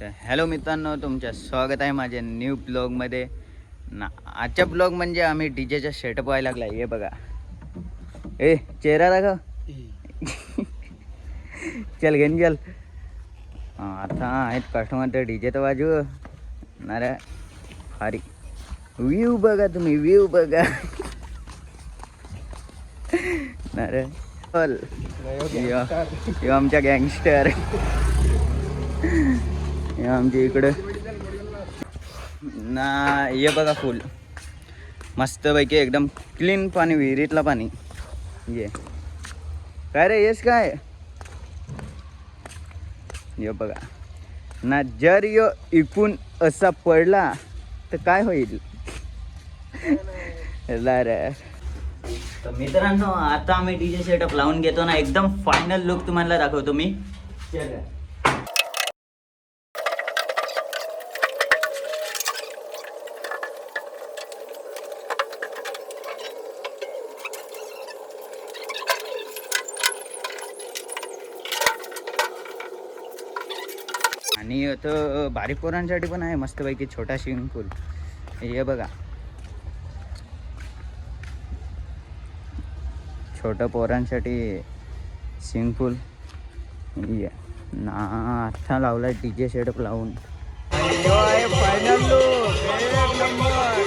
तर हॅलो मित्रांनो, तुमचं स्वागत आहे माझ्या न्यू ब्लॉगमध्ये ना. आजच्या ब्लॉग म्हणजे आम्ही डीजेचा सेटअप व्हायला लागला. हे बघा, ए चेहरा दाखव. चल घेऊन चल. आता आहेत कस्टमर तर डीजे तर वाजू ना रे. भारी व्ह्यू बघा तुम्ही, व्ह्यू बघा ना रे. चल यो आमच्या गँगस्टर. हे आमच्या इकडं ना. ये बघा फुल मस्तपैकी एकदम क्लीन पाणी, विहिरीतला पाणी. ये काय रे, येस काय ये बघा ना. जर यो इकून असा पडला तर काय होईल रे. तर मित्रांनो, आता आम्ही डीजे सेटअप लावून घेतो ना. एकदम फायनल लुक तुम्हाला दाखवतो मी. आणि इथं बारीक पोरांसाठी पण आहे मस्तपैकी छोटा स्विमिंग पूल. हे बघा, छोट्या पोरांसाठी स्विमिंग पूल. ये ना, आता लावला डीजे सेटअप लावून. फायनल लुक एक नंबर.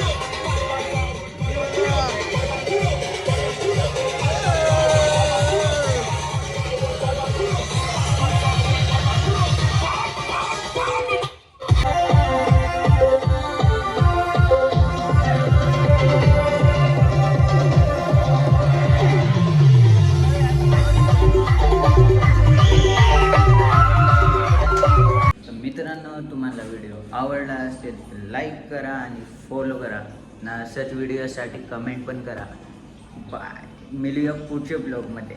मित्रांनो, तुम्हाला व्हिडिओ आवडला असेल तर लाईक करा आणि फॉलो करा ना. असंच व्हिडिओसाठी कमेंट पण करा. बाय, मिळूया पुढच्या ब्लॉगमध्ये.